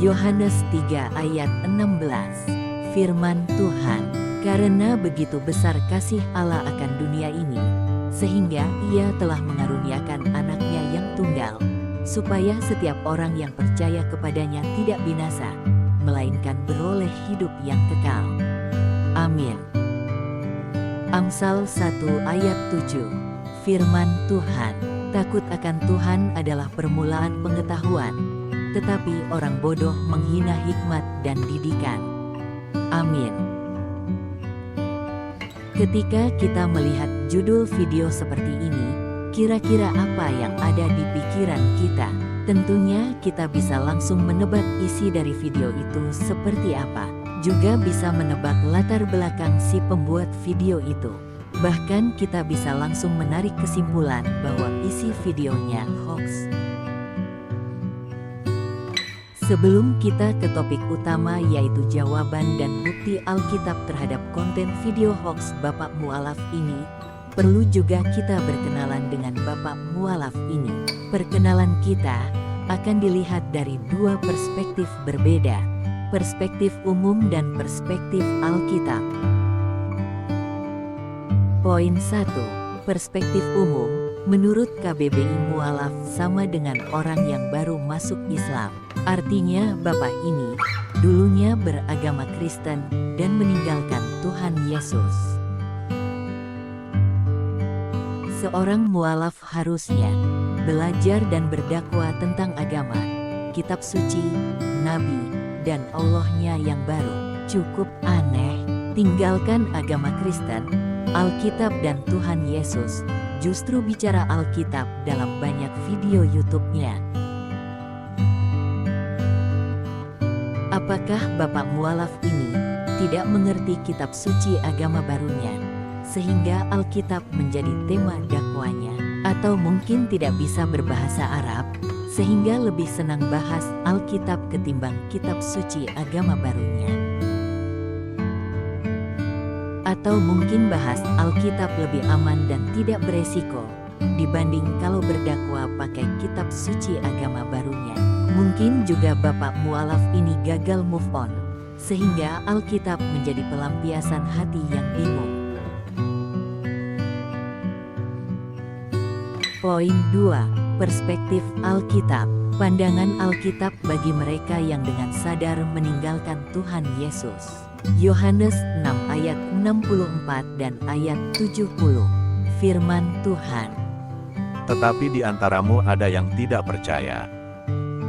Yohanes 3 ayat 16. Firman Tuhan, karena begitu besar kasih Allah akan dunia ini, sehingga Ia telah mengaruniakan anaknya yang tunggal, supaya setiap orang yang percaya kepadanya tidak binasa, melainkan beroleh hidup yang kekal. Amin. Amsal 1 ayat 7. Firman Tuhan, takut akan Tuhan adalah permulaan pengetahuan, tetapi orang bodoh menghina hikmat dan didikan. Amin. Ketika kita melihat judul video seperti ini, kira-kira apa yang ada di pikiran kita? Tentunya kita bisa langsung menebak isi dari video itu seperti apa. Juga bisa menebak latar belakang si pembuat video itu. Bahkan kita bisa langsung menarik kesimpulan bahwa isi videonya hoax. Sebelum kita ke topik utama yaitu jawaban dan bukti Alkitab terhadap konten video hoax Bapak Mualaf ini, perlu juga kita berkenalan dengan Bapak Mualaf ini. Perkenalan kita akan dilihat dari dua perspektif berbeda, perspektif umum dan perspektif Alkitab. Poin 1. Perspektif umum, menurut KBBI Mualaf sama dengan orang yang baru masuk Islam. Artinya Bapak ini dulunya beragama Kristen dan meninggalkan Tuhan Yesus. Seorang mualaf harusnya belajar dan berdakwah tentang agama, kitab suci, nabi, dan Allahnya yang baru. Cukup aneh, tinggalkan agama Kristen, Alkitab dan Tuhan Yesus, justru bicara Alkitab dalam banyak video YouTube-nya. Apakah Bapak Mualaf ini tidak mengerti kitab suci agama barunya, sehingga Alkitab menjadi tema dakwanya? Atau mungkin tidak bisa berbahasa Arab, sehingga lebih senang bahas Alkitab ketimbang kitab suci agama barunya? Atau mungkin bahas Alkitab lebih aman dan tidak beresiko, dibanding kalau berdakwah pakai kitab suci agama barunya? Mungkin juga Bapak Mualaf ini gagal move on, sehingga Alkitab menjadi pelampiasan hati yang bingung. Poin 2. Perspektif Alkitab. Pandangan Alkitab bagi mereka yang dengan sadar meninggalkan Tuhan Yesus. Yohanes 6 ayat 64 dan ayat 70. Firman Tuhan. Tetapi di antaramu ada yang tidak percaya.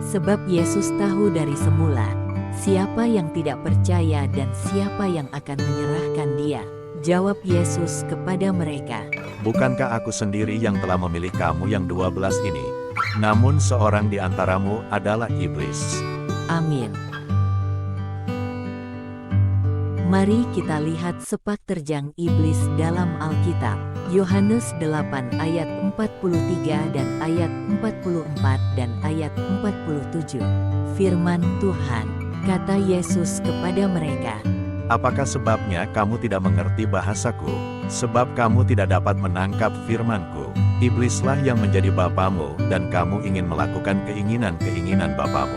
Sebab Yesus tahu dari semula siapa yang tidak percaya dan siapa yang akan menyerahkan Dia. Jawab Yesus kepada mereka, Bukankah aku sendiri yang telah memilih kamu yang 12 ini? Namun seorang di antaramu adalah iblis. Amin. Mari kita lihat sepak terjang iblis dalam Alkitab. Yohanes 8 ayat 43 dan ayat 44 dan ayat 47. Firman Tuhan, kata Yesus kepada mereka, Apakah sebabnya kamu tidak mengerti bahasaku? Sebab kamu tidak dapat menangkap firmanku. Iblislah yang menjadi bapamu, dan kamu ingin melakukan keinginan-keinginan bapamu.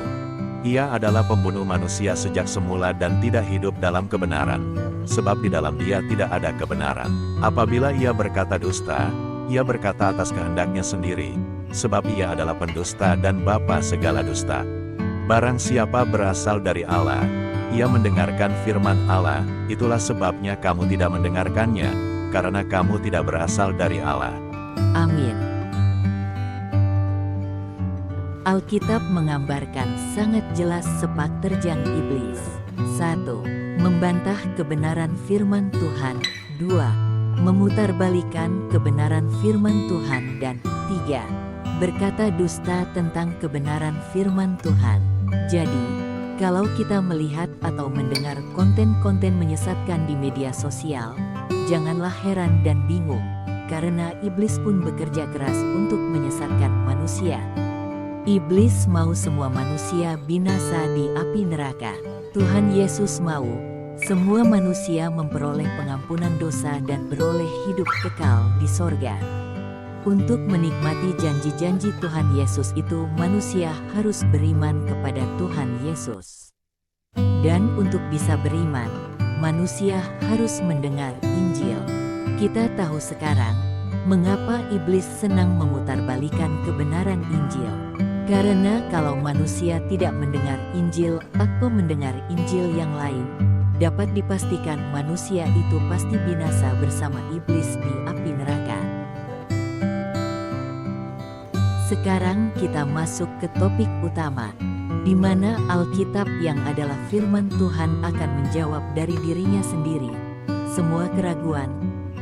Ia adalah pembunuh manusia sejak semula dan tidak hidup dalam kebenaran, sebab di dalam dia tidak ada kebenaran. Apabila ia berkata dusta, ia berkata atas kehendaknya sendiri, sebab ia adalah pendusta dan bapa segala dusta. Barang siapa berasal dari Allah, ia mendengarkan firman Allah, itulah sebabnya kamu tidak mendengarkannya, karena kamu tidak berasal dari Allah. Amin. Alkitab menggambarkan sangat jelas sepak terjang iblis. 1. Membantah kebenaran firman Tuhan. 2. Memutarbalikan kebenaran firman Tuhan. Dan 3. Berkata dusta tentang kebenaran firman Tuhan. Jadi, kalau kita melihat atau mendengar konten-konten menyesatkan di media sosial, janganlah heran dan bingung, karena iblis pun bekerja keras untuk menyesatkan manusia. Iblis mau semua manusia binasa di api neraka. Tuhan Yesus mau semua manusia memperoleh pengampunan dosa dan beroleh hidup kekal di sorga. Untuk menikmati janji-janji Tuhan Yesus itu, manusia harus beriman kepada Tuhan Yesus. Dan untuk bisa beriman, manusia harus mendengar Injil. Kita tahu sekarang mengapa iblis senang memutarbalikkan kebenaran Injil. Karena kalau manusia tidak mendengar Injil atau mendengar Injil yang lain, dapat dipastikan manusia itu pasti binasa bersama iblis di api neraka. Sekarang kita masuk ke topik utama, di mana Alkitab yang adalah firman Tuhan akan menjawab dari dirinya sendiri semua keraguan,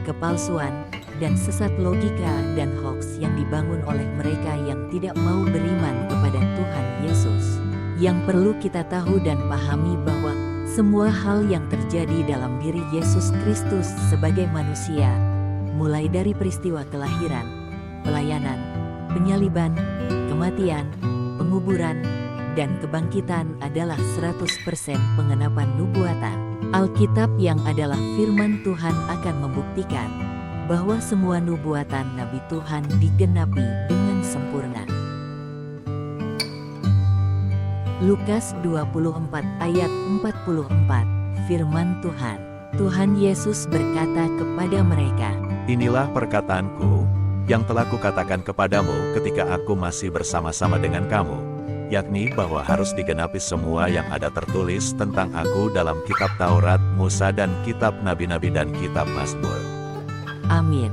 kepalsuan, dan sesat logika dan hoaks yang dibangun oleh mereka yang tidak mau beriman kepada Tuhan Yesus. Yang perlu kita tahu dan pahami bahwa semua hal yang terjadi dalam diri Yesus Kristus sebagai manusia, mulai dari peristiwa kelahiran, pelayanan, penyaliban, kematian, penguburan, dan kebangkitan adalah 100% pengenapan nubuatan. Alkitab yang adalah firman Tuhan akan membuktikan bahwa semua nubuatan Nabi Tuhan digenapi dengan sempurna. Lukas 24 ayat 44, firman Tuhan. Tuhan Yesus berkata kepada mereka, Inilah perkataanku, yang telah kukatakan kepadamu ketika aku masih bersama-sama dengan kamu, yakni bahwa harus digenapi semua yang ada tertulis tentang aku dalam kitab Taurat, Musa dan kitab Nabi-Nabi dan kitab Mazmur. Amin.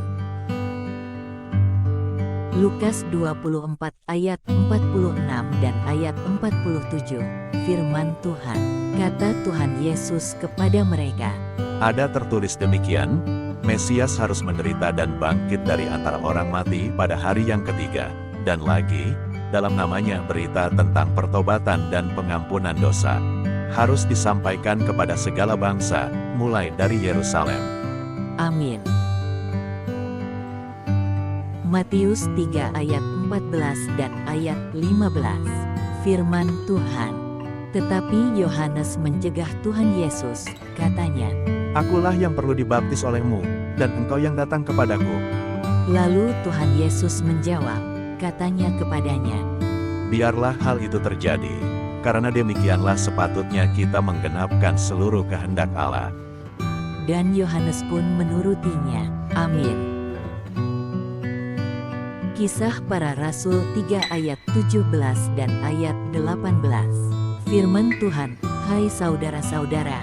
Lukas 24 ayat 46 dan ayat 47, firman Tuhan. Kata Tuhan Yesus kepada mereka, Ada tertulis demikian, Mesias harus menderita dan bangkit dari antara orang mati pada hari yang ketiga, dan lagi, dalam namanya berita tentang pertobatan dan pengampunan dosa, harus disampaikan kepada segala bangsa, mulai dari Yerusalem. Amin. Matius 3 ayat 14 dan ayat 15, firman Tuhan. Tetapi Yohanes mencegah Tuhan Yesus, katanya, Akulah yang perlu dibaptis olehmu, dan engkau yang datang kepadaku. Lalu Tuhan Yesus menjawab, katanya kepadanya, Biarlah hal itu terjadi, karena demikianlah sepatutnya kita menggenapkan seluruh kehendak Allah. dan Yohanes pun menurutinya. Amin. Kisah Para Rasul 3 ayat 17 dan ayat 18. Firman Tuhan, hai saudara-saudara,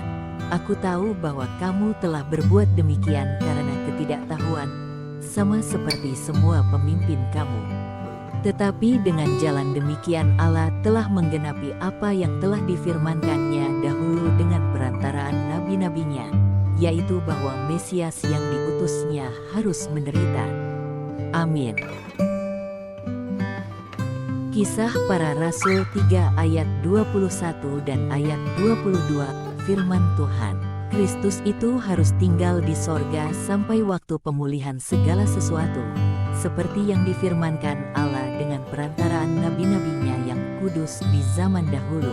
aku tahu bahwa kamu telah berbuat demikian karena ketidaktahuan, sama seperti semua pemimpin kamu. Tetapi dengan jalan demikian Allah telah menggenapi apa yang telah difirmankannya dahulu dengan perantaraan nabi-nabinya, yaitu bahwa Mesias yang diutusnya harus menderita. Amin. Kisah Para Rasul 3 ayat 21 dan ayat 22, firman Tuhan. Kristus itu harus tinggal di sorga sampai waktu pemulihan segala sesuatu, seperti yang difirmankan Allah dengan perantaraan nabi-nabinya yang kudus di zaman dahulu.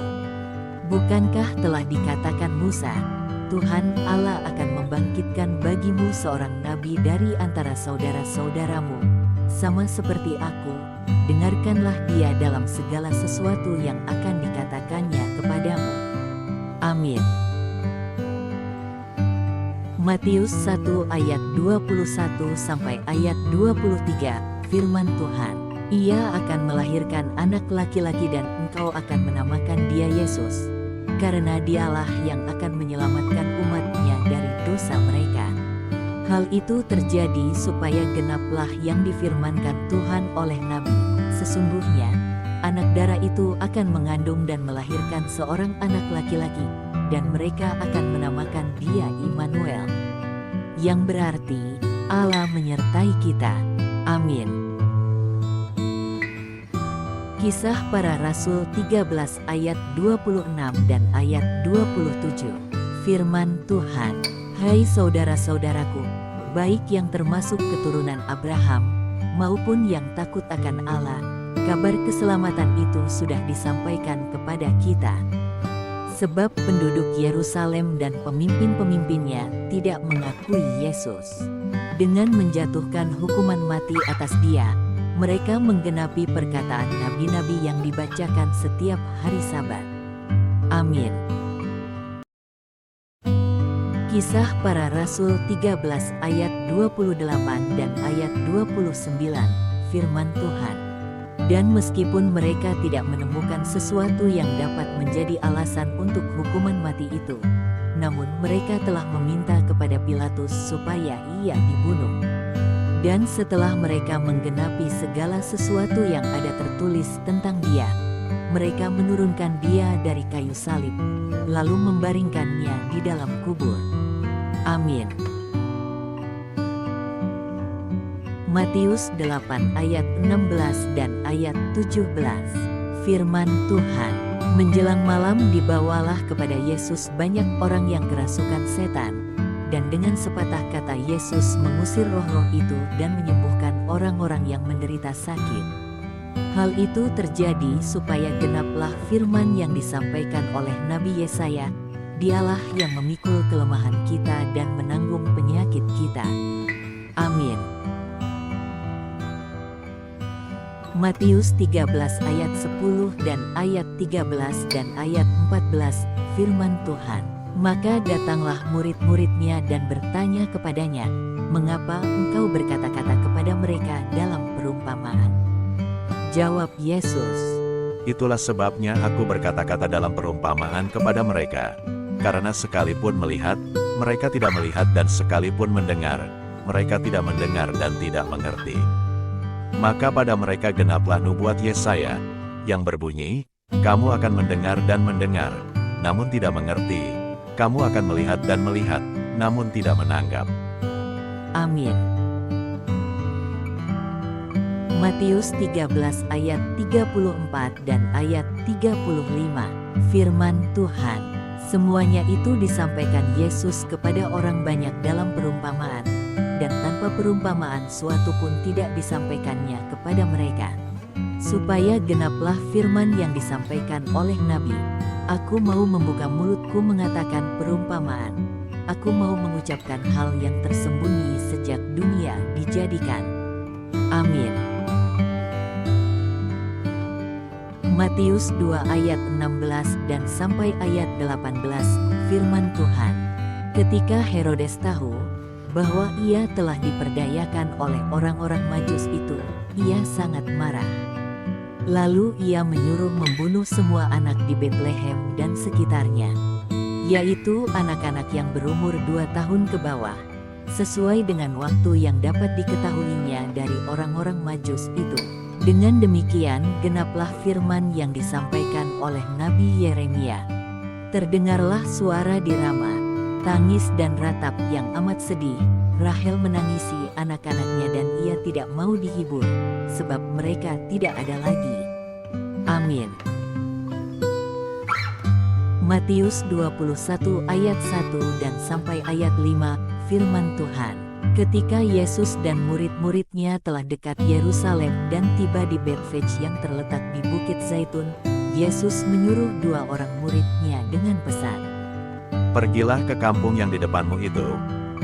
Bukankah telah dikatakan Musa, Tuhan Allah akan membangkitkan bagimu seorang nabi dari antara saudara-saudaramu, sama seperti aku, dengarkanlah dia dalam segala sesuatu yang akan dikatakannya kepadamu. Amin. Matius 1 ayat 21 sampai ayat 23, firman Tuhan. Ia akan melahirkan anak laki-laki dan engkau akan menamakan dia Yesus, karena dialah yang akan menyelamatkan umatnya dari dosa mereka. Hal itu terjadi supaya genaplah yang difirmankan Tuhan oleh Nabi. Sesungguhnya, anak darah itu akan mengandung dan melahirkan seorang anak laki-laki, dan mereka akan menamakan dia Immanuel, yang berarti Allah menyertai kita. Amin. Kisah Para Rasul 13 ayat 26 dan ayat 27. Firman Tuhan, hai saudara-saudaraku, baik yang termasuk keturunan Abraham, maupun yang takut akan Allah, kabar keselamatan itu sudah disampaikan kepada kita. Sebab penduduk Yerusalem dan pemimpin-pemimpinnya tidak mengakui Yesus. Dengan menjatuhkan hukuman mati atas dia, mereka menggenapi perkataan nabi-nabi yang dibacakan setiap hari Sabat. Amin. Kisah Para Rasul 13 ayat 28 dan ayat 29, firman Tuhan. Dan meskipun mereka tidak menemukan sesuatu yang dapat menjadi alasan untuk hukuman mati itu, namun mereka telah meminta kepada Pilatus supaya ia dibunuh. Dan setelah mereka menggenapi segala sesuatu yang ada tertulis tentang dia, mereka menurunkan dia dari kayu salib, lalu membaringkannya di dalam kubur. Amin. Matius 8 ayat 16 dan ayat 17. Firman Tuhan. Menjelang malam dibawalah kepada Yesus banyak orang yang kerasukan setan, dan dengan sepatah kata Yesus mengusir roh-roh itu dan menyembuhkan orang-orang yang menderita sakit. Hal itu terjadi supaya genaplah firman yang disampaikan oleh Nabi Yesaya, Dialah yang memikul kelemahan kita dan menanggung penyakit kita. Amin. Matius 13 ayat 10 dan ayat 13 dan ayat 14, firman Tuhan. Maka datanglah murid-muridnya dan bertanya kepadanya, "Mengapa engkau berkata-kata kepada mereka dalam perumpamaan?" Jawab Yesus, Itulah sebabnya aku berkata-kata dalam perumpamaan kepada mereka. Karena sekalipun melihat, mereka tidak melihat, dan sekalipun mendengar, mereka tidak mendengar dan tidak mengerti. Maka pada mereka genaplah nubuat Yesaya, yang berbunyi, "Kamu akan mendengar dan mendengar, namun tidak mengerti. Kamu akan melihat dan melihat, namun tidak menanggap." Amin. Matius 13 ayat 34 dan ayat 35, firman Tuhan. Semuanya itu disampaikan Yesus kepada orang banyak dalam perumpamaan, dan tanpa perumpamaan suatu pun tidak disampaikannya kepada mereka. Supaya genaplah firman yang disampaikan oleh Nabi, "Aku mau membuka mulutku mengatakan perumpamaan. Aku mau mengucapkan hal yang tersembunyi sejak dunia dijadikan." Amin. Matius 2 ayat 16 dan sampai ayat 18, firman Tuhan. Ketika Herodes tahu bahwa ia telah diperdayakan oleh orang-orang Majus itu, ia sangat marah. Lalu ia menyuruh membunuh semua anak di Betlehem dan sekitarnya, yaitu anak-anak yang berumur 2 tahun ke bawah, sesuai dengan waktu yang dapat diketahuinya dari orang-orang Majus itu. Dengan demikian genaplah firman yang disampaikan oleh Nabi Yeremia. Terdengarlah suara di Rama, tangis dan ratap yang amat sedih. Rahel menangisi anak-anaknya dan ia tidak mau dihibur, sebab mereka tidak ada lagi. Amin. Matius 21 ayat 1 dan sampai ayat 5, firman Tuhan. Ketika Yesus dan murid-muridnya telah dekat Yerusalem dan tiba di Betfage yang terletak di Bukit Zaitun, Yesus menyuruh 2 orang muridnya dengan pesan, "Pergilah ke kampung yang di depanmu itu,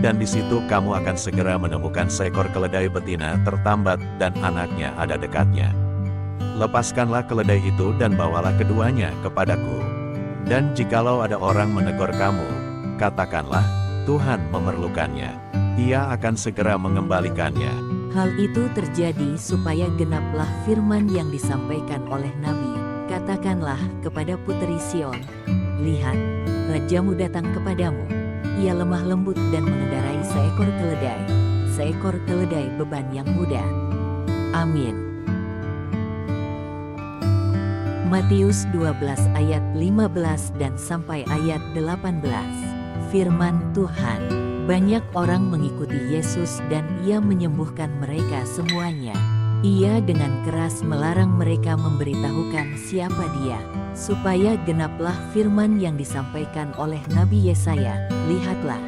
dan di situ kamu akan segera menemukan seekor keledai betina tertambat dan anaknya ada dekatnya. Lepaskanlah keledai itu dan bawalah keduanya kepadaku. Dan jikalau ada orang menegur kamu, katakanlah, Tuhan memerlukannya. Ia akan segera mengembalikannya." Hal itu terjadi supaya genaplah firman yang disampaikan oleh Nabi. Katakanlah kepada puteri Sion, "Lihat, rajamu datang kepadamu. Ia lemah lembut dan mengendarai seekor keledai beban yang mudah." Amin. Matius 12 ayat 15 dan sampai ayat 18, firman Tuhan. Banyak orang mengikuti Yesus dan ia menyembuhkan mereka semuanya. Ia dengan keras melarang mereka memberitahukan siapa dia, supaya genaplah firman yang disampaikan oleh Nabi Yesaya, "Lihatlah,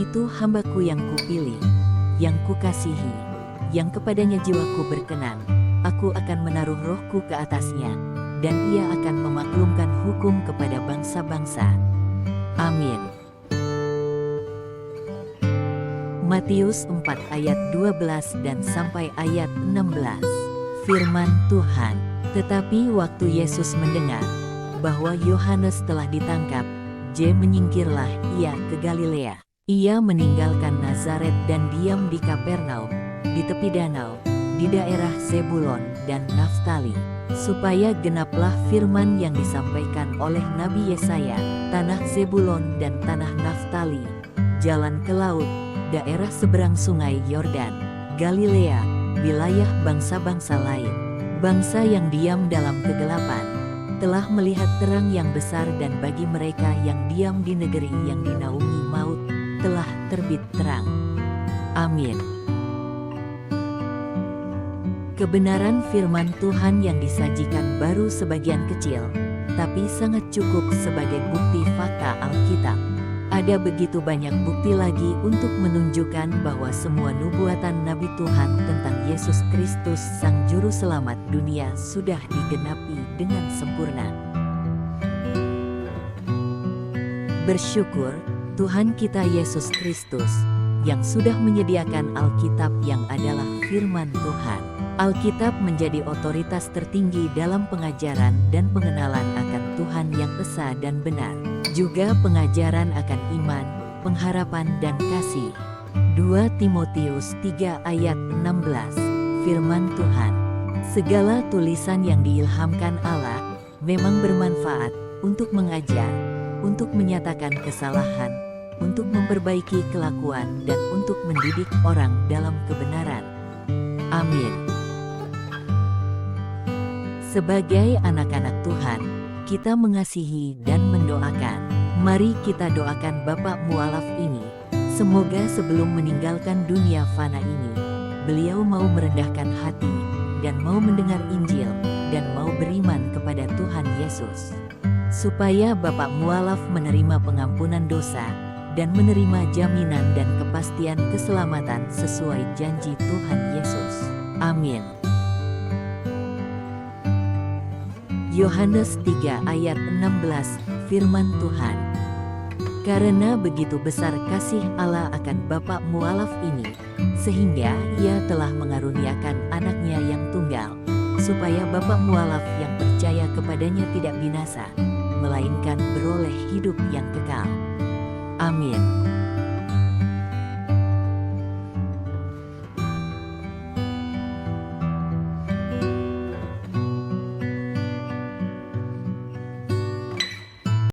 itu hambaku yang kupilih, yang kukasihi, yang kepadanya jiwaku berkenan. Aku akan menaruh rohku ke atasnya, dan ia akan memaklumkan hukum kepada bangsa-bangsa." Amin. Matius 4 ayat 12 dan sampai ayat 16. Firman Tuhan. Tetapi waktu Yesus mendengar bahwa Yohanes telah ditangkap, menyingkirlah ia ke Galilea. Ia meninggalkan Nazaret dan diam di Kapernaum, di tepi danau, di daerah Zebulon dan Naftali, supaya genaplah firman yang disampaikan oleh Nabi Yesaya, tanah Zebulon dan tanah Naftali, jalan ke laut, daerah seberang sungai Yordan, Galilea, wilayah bangsa-bangsa lain. Bangsa yang diam dalam kegelapan telah melihat terang yang besar, dan bagi mereka yang diam di negeri yang dinaungi maut telah terbit terang. Amin. Kebenaran firman Tuhan yang disajikan baru sebagian kecil, tapi sangat cukup sebagai bukti fakta Alkitab. Ada begitu banyak bukti lagi untuk menunjukkan bahwa semua nubuatan Nabi Tuhan tentang Yesus Kristus Sang Juru Selamat dunia sudah digenapi dengan sempurna. Bersyukur Tuhan kita Yesus Kristus yang sudah menyediakan Alkitab yang adalah firman Tuhan. Alkitab menjadi otoritas tertinggi dalam pengajaran dan pengenalan akan Tuhan yang esa dan benar. Juga pengajaran akan iman, pengharapan dan kasih. 2 Timotius 3 ayat 16. Firman Tuhan. Segala tulisan yang diilhamkan Allah memang bermanfaat untuk mengajar, untuk menyatakan kesalahan, untuk memperbaiki kelakuan dan untuk mendidik orang dalam kebenaran. Amin. Sebagai anak-anak Tuhan, kita mengasihi dan mendoakan. Mari kita doakan Bapak Mualaf ini. Semoga sebelum meninggalkan dunia fana ini, beliau mau merendahkan hati dan mau mendengar Injil dan mau beriman kepada Tuhan Yesus. Supaya Bapak Mualaf menerima pengampunan dosa dan menerima jaminan dan kepastian keselamatan sesuai janji Tuhan Yesus. Amin. Yohanes 3 ayat 16, firman Tuhan. Karena begitu besar kasih Allah akan Bapak Mualaf ini, sehingga Ia telah mengaruniakan anaknya yang tunggal, supaya Bapak Mualaf yang percaya kepadanya tidak binasa, melainkan beroleh hidup yang kekal. Amin.